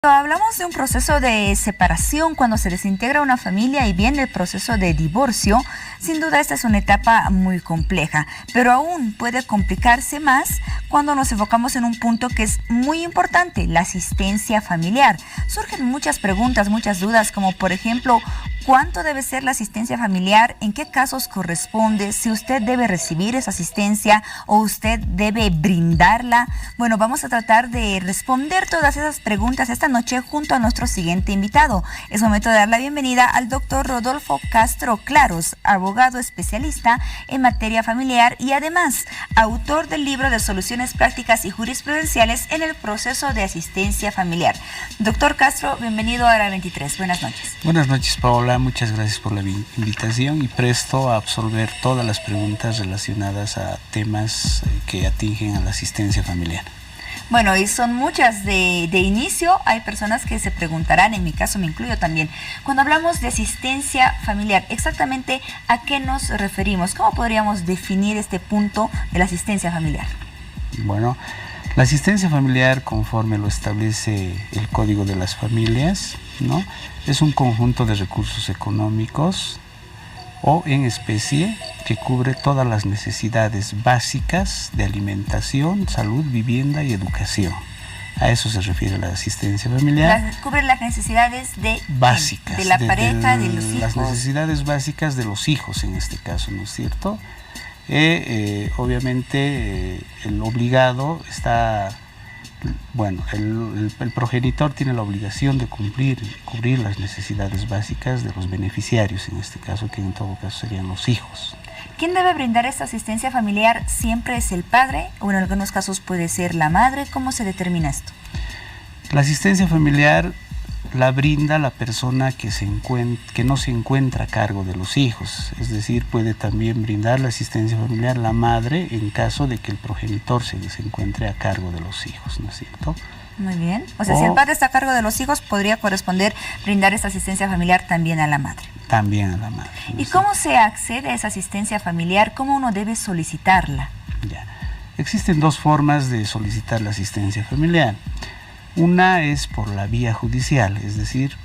Hablamos de un proceso de separación cuando se desintegra una familia y viene el proceso de divorcio. Sin duda esta es una etapa muy compleja, pero aún puede complicarse más cuando nos enfocamos en un punto que es muy importante, la asistencia familiar. Surgen muchas preguntas, muchas dudas, como por ejemplo, ¿cuánto debe ser la asistencia familiar? ¿En qué casos corresponde? ¿Si usted debe recibir esa asistencia o usted debe brindarla? Bueno, vamos a tratar de responder todas esas preguntas esta noche junto a nuestro siguiente invitado. Es momento de dar la bienvenida al doctor Rodolfo Castro Claros, abogado especialista en materia familiar y además autor del libro de soluciones prácticas y jurisprudenciales en el proceso de asistencia familiar. Doctor Castro, bienvenido a Hora 23. Buenas noches. Buenas noches, Paola. Muchas gracias por la invitación y presto a absolver todas las preguntas relacionadas a temas que atingen a la asistencia familiar. Bueno, y son muchas de inicio. Hay personas que se preguntarán, en mi caso me incluyo también, cuando hablamos de asistencia familiar, exactamente a qué nos referimos. ¿Cómo podríamos definir este punto de la asistencia familiar? Bueno, la asistencia familiar, conforme lo establece el Código de las Familias, ¿no?, es un conjunto de recursos económicos o en especie que cubre todas las necesidades básicas de alimentación, salud, vivienda y educación. A eso se refiere la asistencia familiar. Cubre las necesidades básicas de la pareja, de los hijos. Las necesidades básicas de los hijos en este caso, ¿no es cierto? Obviamente el obligado está... Bueno, el progenitor tiene la obligación de cubrir las necesidades básicas de los beneficiarios, en este caso, que en todo caso serían los hijos. ¿Quién debe brindar esta asistencia familiar? ¿Siempre es el padre o en algunos casos puede ser la madre? ¿Cómo se determina esto? La asistencia familiar la brinda la persona que no se encuentra a cargo de los hijos, es decir, puede también brindar la asistencia familiar la madre en caso de que el progenitor se encuentre a cargo de los hijos, ¿no es cierto? Muy bien. O sea, si el padre está a cargo de los hijos, podría corresponder brindar esta asistencia familiar también a la madre. También a la madre. ¿Y cómo se accede a esa asistencia familiar? ¿Cómo uno debe solicitarla? Ya. Existen dos formas de solicitar la asistencia familiar. Una es por la vía judicial, es decir,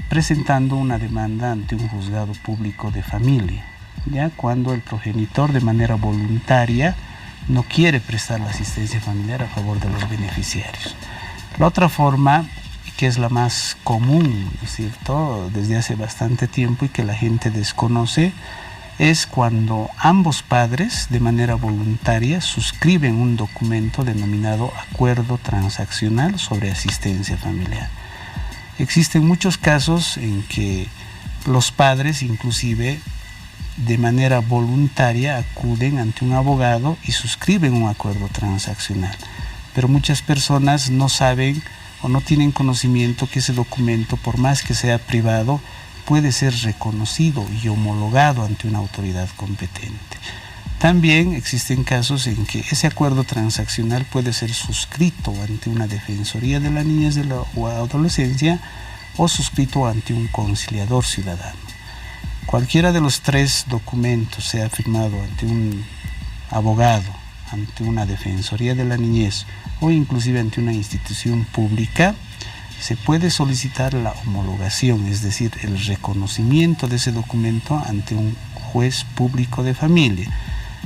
presentando una demanda ante un juzgado público de familia, ya cuando el progenitor de manera voluntaria no quiere prestar la asistencia familiar a favor de los beneficiarios. La otra forma, que es la más común, ¿no es cierto?, desde hace bastante tiempo y que la gente desconoce, es cuando ambos padres de manera voluntaria suscriben un documento denominado Acuerdo Transaccional sobre Asistencia Familiar. Existen muchos casos en que los padres inclusive de manera voluntaria acuden ante un abogado y suscriben un acuerdo transaccional, pero muchas personas no saben o no tienen conocimiento que ese documento, por más que sea privado, puede ser reconocido y homologado ante una autoridad competente. También existen casos en que ese acuerdo transaccional puede ser suscrito ante una defensoría de la niñez o adolescencia o suscrito ante un conciliador ciudadano. Cualquiera de los tres documentos, sea firmado ante un abogado, ante una defensoría de la niñez o inclusive ante una institución pública, se puede solicitar la homologación, es decir, el reconocimiento de ese documento ante un juez público de familia.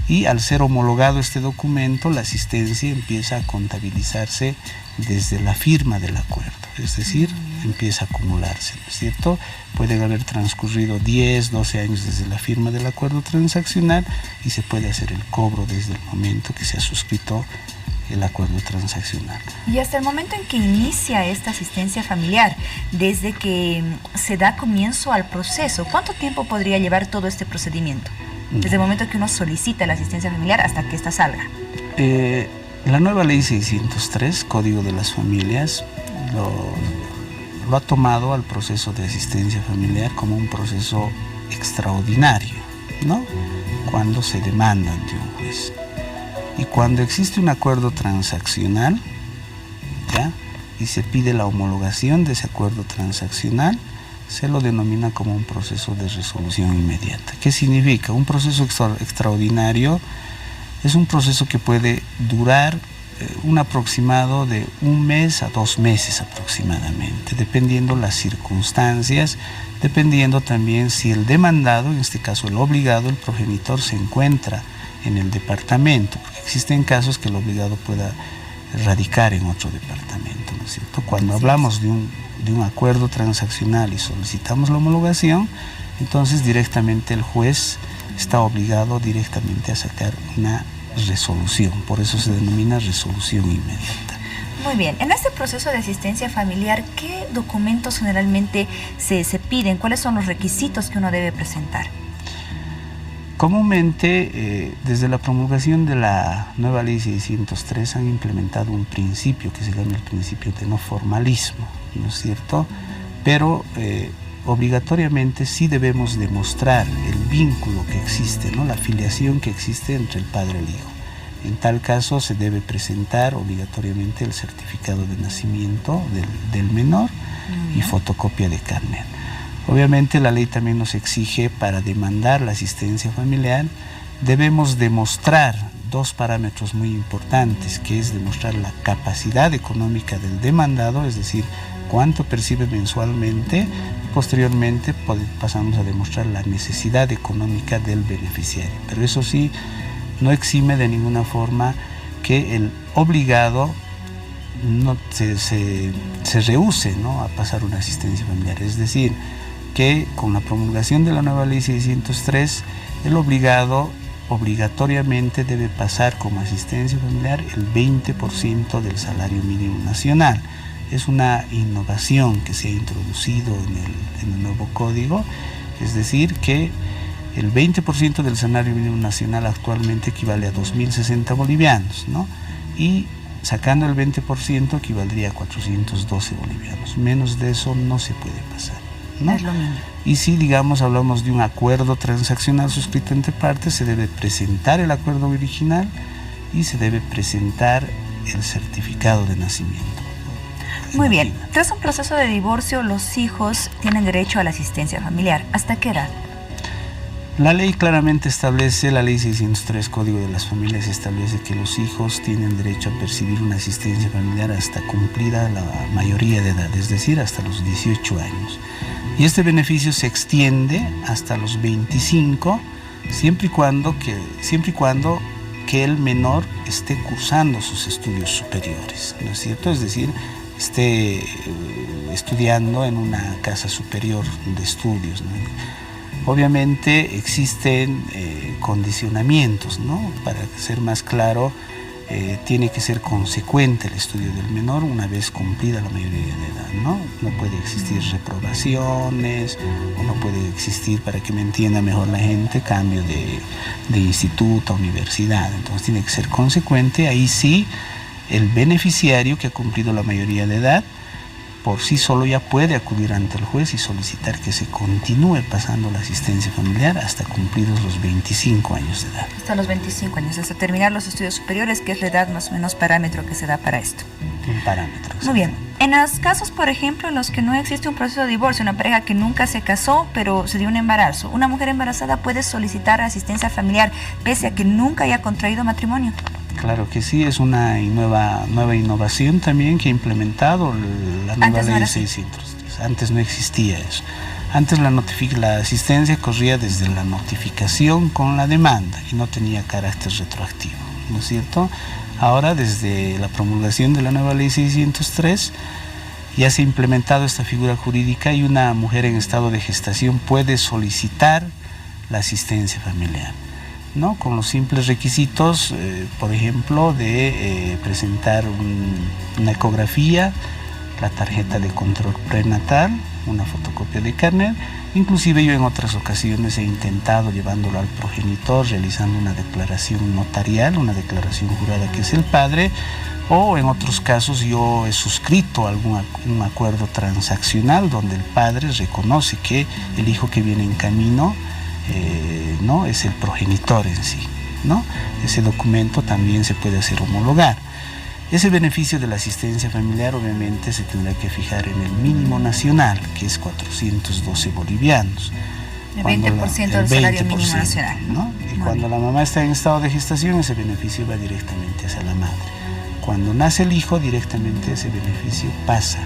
Y al ser homologado este documento, la asistencia empieza a contabilizarse desde la firma del acuerdo, es decir, empieza a acumularse, ¿no es cierto? Pueden haber transcurrido 10, 12 años desde la firma del acuerdo transaccional y se puede hacer el cobro desde el momento que se ha suscrito el acuerdo transaccional. Y hasta el momento en que inicia esta asistencia familiar, desde que se da comienzo al proceso, ¿cuánto tiempo podría llevar todo este procedimiento? Desde el momento que uno solicita la asistencia familiar hasta que ésta salga. La nueva ley 603, Código de las Familias, lo ha tomado al proceso de asistencia familiar como un proceso extraordinario, ¿no?, cuando se demanda ante un juez. Y cuando existe un acuerdo transaccional, ¿ya?, y se pide la homologación de ese acuerdo transaccional, se lo denomina como un proceso de resolución inmediata. ¿Qué significa? Un proceso extraordinario es un proceso que puede durar un aproximado de 1 mes a 2 meses aproximadamente, dependiendo las circunstancias, dependiendo también si el demandado, en este caso el obligado, el progenitor, se encuentra en el departamento, porque existen casos que el obligado pueda radicar en otro departamento, ¿no es cierto? Cuando hablamos de un acuerdo transaccional y solicitamos la homologación, entonces directamente el juez está obligado directamente a sacar una resolución, por eso se denomina resolución inmediata. Muy bien, en este proceso de asistencia familiar, ¿qué documentos generalmente se piden? ¿Cuáles son los requisitos que uno debe presentar? Comúnmente, desde la promulgación de la nueva ley 603 han implementado un principio que se llama el principio de no formalismo, ¿no es cierto? Pero obligatoriamente sí debemos demostrar el vínculo que existe, ¿no? La filiación que existe entre el padre y el hijo. En tal caso se debe presentar obligatoriamente el certificado de nacimiento del menor y fotocopia de carnet. Obviamente la ley también nos exige, para demandar la asistencia familiar, debemos demostrar 2 parámetros muy importantes, que es demostrar la capacidad económica del demandado, es decir, cuánto percibe mensualmente, y posteriormente pasamos a demostrar la necesidad económica del beneficiario. Pero eso sí, no exime de ninguna forma que el obligado no se rehúse, ¿no?, a pasar una asistencia familiar. Es decir, que con la promulgación de la nueva ley 603, el obligado obligatoriamente debe pasar como asistencia familiar el 20% del salario mínimo nacional. Es una innovación que se ha introducido en el nuevo código, es decir, que el 20% del salario mínimo nacional actualmente equivale a 2.060 bolivianos, ¿no? Y sacando el 20% equivaldría a 412 bolivianos. Menos de eso no se puede pasar, ¿no? Es lo mismo. Y si, digamos, hablamos de un acuerdo transaccional suscrito entre partes, se debe presentar el acuerdo original y se debe presentar el certificado de nacimiento. Muy bien. Tras un proceso de divorcio, los hijos tienen derecho a la asistencia familiar. ¿Hasta qué edad? La ley claramente establece, la ley 603, Código de las Familias, establece que los hijos tienen derecho a percibir una asistencia familiar hasta cumplida la mayoría de edad, es decir, hasta los 18 años. Y este beneficio se extiende hasta los 25, siempre y cuando que el menor esté cursando sus estudios superiores, ¿no es cierto? Es decir, esté estudiando en una casa superior de estudios, ¿no? Obviamente existen condicionamientos, ¿no? Para ser más claro, tiene que ser consecuente el estudio del menor una vez cumplida la mayoría de edad, ¿no? No puede existir reprobaciones, o no puede existir, para que me entienda mejor la gente, cambio de instituto a universidad. Entonces tiene que ser consecuente. Ahí sí, el beneficiario que ha cumplido la mayoría de edad por sí solo ya puede acudir ante el juez y solicitar que se continúe pasando la asistencia familiar hasta cumplidos los 25 años de edad. Hasta los 25 años, hasta terminar los estudios superiores, que es la edad más o menos parámetro que se da para esto. Un parámetro. Muy bien. En los casos, por ejemplo, en los que no existe un proceso de divorcio, una pareja que nunca se casó, pero se dio un embarazo, ¿una mujer embarazada puede solicitar asistencia familiar pese a que nunca haya contraído matrimonio? Claro que sí, es una nueva innovación también que ha implementado la nueva ley 603. Antes no existía eso. Antes la asistencia corría desde la notificación con la demanda y no tenía carácter retroactivo, ¿no es cierto? Ahora, desde la promulgación de la nueva ley 603, ya se ha implementado esta figura jurídica y una mujer en estado de gestación puede solicitar la asistencia familiar, ¿no? Con los simples requisitos, por ejemplo, de presentar una ecografía, la tarjeta de control prenatal, una fotocopia de carnet. Inclusive yo en otras ocasiones he intentado llevándolo al progenitor, realizando una declaración notarial, una declaración jurada que es el padre, o en otros casos yo he suscrito un acuerdo transaccional donde el padre reconoce que el hijo que viene en camino no es el progenitor en sí, ¿no? Ese documento también se puede hacer homologar. Ese beneficio de la asistencia familiar obviamente se tendrá que fijar en el mínimo nacional, que es 412 bolivianos. El 20% del salario mínimo nacional, ¿no? Y cuando la mamá está en estado de gestación, ese beneficio va directamente hacia la madre. Cuando nace el hijo, directamente ese beneficio pasa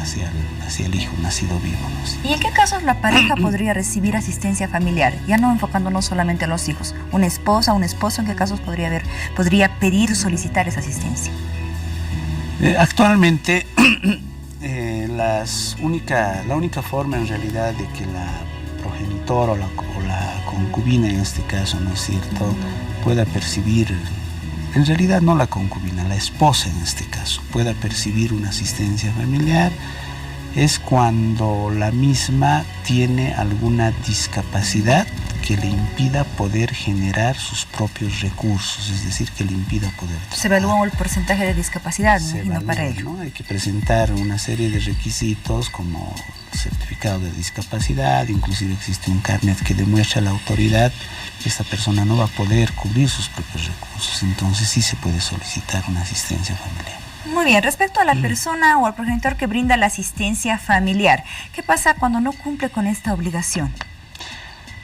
hacia el hijo nacido vivo, ¿no? ¿Y en qué casos la pareja podría recibir asistencia familiar? Ya no enfocándonos solamente en los hijos. Una esposa, un esposo, ¿en qué casos podría pedir, solicitar esa asistencia? Actualmente, la única forma en realidad de que la progenitora o la concubina en este caso, ¿no es cierto?, pueda percibir, en realidad no la concubina, la esposa en este caso, pueda percibir una asistencia familiar, es cuando la misma tiene alguna discapacidad que le impida poder generar sus propios recursos, es decir, que le impida poder trabajar. Se evalúa el porcentaje de discapacidad, me imagino, para ello. ¿No? Hay que presentar una serie de requisitos como certificado de discapacidad, inclusive existe un carnet que demuestra a la autoridad que esta persona no va a poder cubrir sus propios recursos, entonces sí se puede solicitar una asistencia familiar. Muy bien, respecto a la persona o al progenitor que brinda la asistencia familiar, ¿qué pasa cuando no cumple con esta obligación?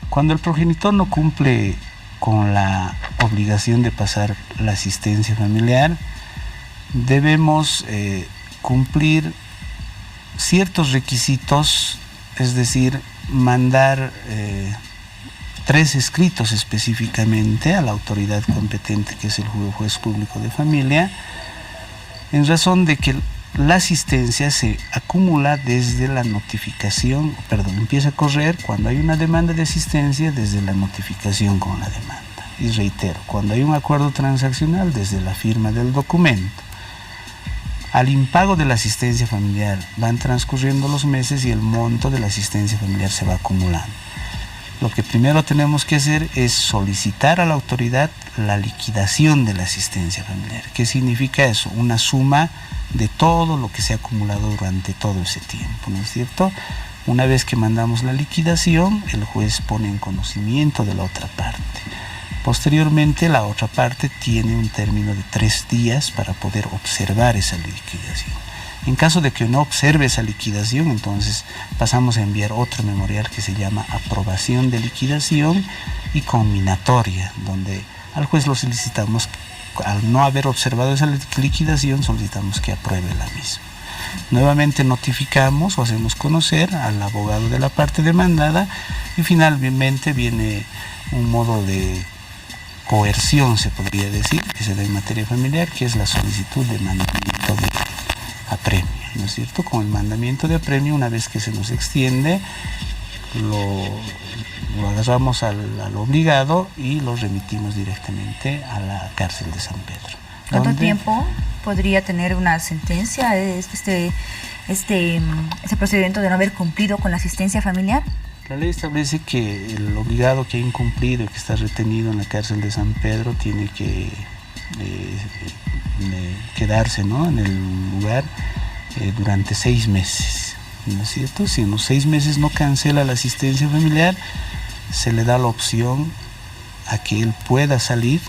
Cuando el progenitor no cumple con la obligación de pasar la asistencia familiar, debemos cumplir ciertos requisitos, es decir, mandar 3 escritos específicamente a la autoridad competente, que es el juez público de familia, en razón de que la asistencia se acumula desde la notificación, empieza a correr cuando hay una demanda de asistencia desde la notificación con la demanda. Y reitero, cuando hay un acuerdo transaccional desde la firma del documento. Al impago de la asistencia familiar van transcurriendo los meses y el monto de la asistencia familiar se va acumulando. Lo que primero tenemos que hacer es solicitar a la autoridad la liquidación de la asistencia familiar. ¿Qué significa eso? Una suma de todo lo que se ha acumulado durante todo ese tiempo, ¿no es cierto? Una vez que mandamos la liquidación, el juez pone en conocimiento de la otra parte. Posteriormente, la otra parte tiene un término de 3 días para poder observar esa liquidación. En caso de que no observe esa liquidación, entonces pasamos a enviar otro memorial que se llama aprobación de liquidación y conminatoria, donde al juez lo solicitamos, al no haber observado esa liquidación, solicitamos que apruebe la misma. Nuevamente notificamos o hacemos conocer al abogado de la parte demandada y finalmente viene un modo de coerción, se podría decir, que se da en materia familiar, que es la solicitud de mandamiento de apremio, ¿no es cierto? Con el mandamiento de apremio, una vez que se nos extiende, lo agarramos al obligado y lo remitimos directamente a la cárcel de San Pedro. ¿Cuánto tiempo podría tener una sentencia este procedimiento de no haber cumplido con la asistencia familiar? La ley establece que el obligado que ha incumplido y que está retenido en la cárcel de San Pedro tiene que quedarse, ¿no?, en el lugar durante 6 meses, ¿no es cierto? Si en los 6 meses no cancela la asistencia familiar, se le da la opción a que él pueda salir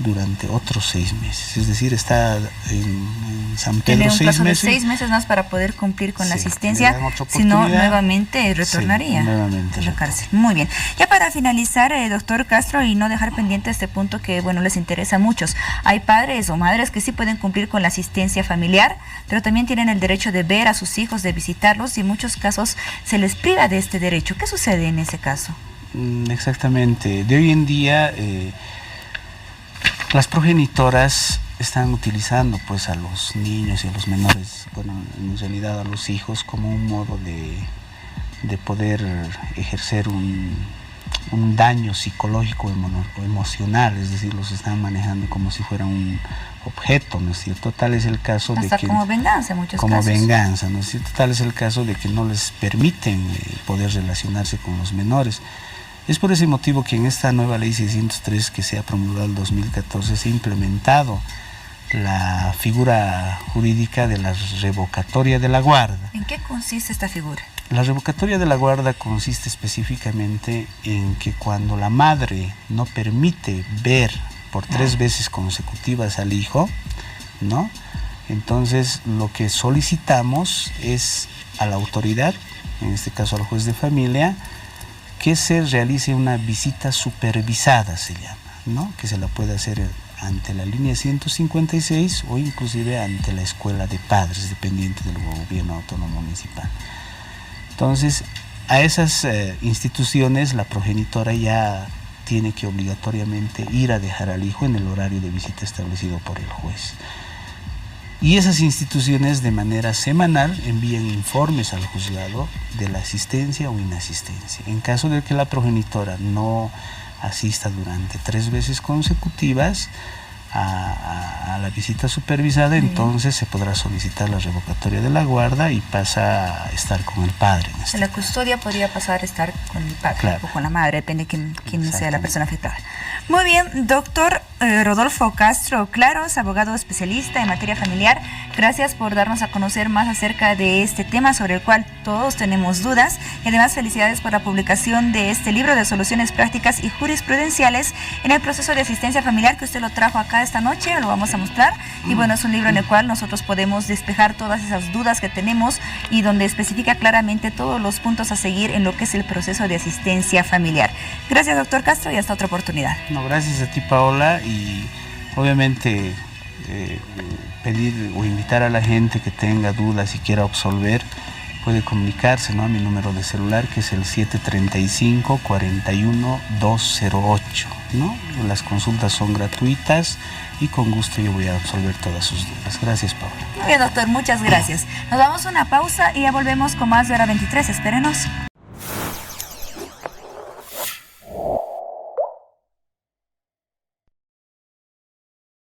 durante otros 6 meses, es decir, está en San Pedro 6 meses. Tiene un plazo de 6 meses más para poder cumplir con la asistencia, si no nuevamente retornaría a la cárcel. Muy bien. Ya para finalizar, doctor Castro, y no dejar pendiente este punto que, bueno, les interesa a muchos, hay padres o madres que sí pueden cumplir con la asistencia familiar, pero también tienen el derecho de ver a sus hijos, de visitarlos, y en muchos casos se les priva de este derecho. ¿Qué sucede en ese caso? Exactamente. De hoy en día, las progenitoras están utilizando pues a los niños y a los menores, bueno, en realidad a los hijos, como un modo de poder ejercer un daño psicológico o emocional, es decir, los están manejando como si fuera un objeto, ¿no es cierto? Tal es el caso de que... Hasta como venganza en muchos casos. Como venganza, ¿no es cierto? Tal es el caso de que no les permiten poder relacionarse con los menores. Es por ese motivo que en esta nueva ley 603 que se ha promulgado en 2014 se ha implementado la figura jurídica de la revocatoria de la guarda. ¿En qué consiste esta figura? La revocatoria de la guarda consiste específicamente en que cuando la madre no permite ver por 3 veces consecutivas al hijo, ¿no?, entonces lo que solicitamos es a la autoridad, en este caso al juez de familia, que se realice una visita supervisada, se llama, ¿no?, que se la puede hacer ante la línea 156 o inclusive ante la escuela de padres dependiente del gobierno autónomo municipal. Entonces, a esas instituciones la progenitora ya tiene que obligatoriamente ir a dejar al hijo en el horario de visita establecido por el juez. Y esas instituciones de manera semanal envían informes al juzgado de la asistencia o inasistencia. En caso de que la progenitora no asista durante 3 veces consecutivas a la visita supervisada, entonces se podrá solicitar la revocatoria de la guarda y pasa a estar con el padre. La custodia podría pasar a estar con el padre, claro, o con la madre, depende de quién sea la persona afectada. Muy bien, doctor Rodolfo Castro Claros, abogado especialista en materia familiar, gracias por darnos a conocer más acerca de este tema sobre el cual todos tenemos dudas, y además felicidades por la publicación de este libro de soluciones prácticas y jurisprudenciales en el proceso de asistencia familiar, que usted lo trajo acá esta noche, lo vamos a mostrar, y bueno, es un libro en el cual nosotros podemos despejar todas esas dudas que tenemos y donde especifica claramente todos los puntos a seguir en lo que es el proceso de asistencia familiar. Gracias, doctor Castro, y hasta otra oportunidad. No, gracias a ti, Paola, y obviamente pedir o invitar a la gente que tenga dudas y quiera absolver, puede comunicarse, ¿no?, a mi número de celular, que es el 735-41-208, ¿no? Las consultas son gratuitas y con gusto yo voy a absolver todas sus dudas. Gracias, Paola. Muy bien, doctor, muchas gracias. Nos damos una pausa y ya volvemos con más de Hora 23. Espérenos.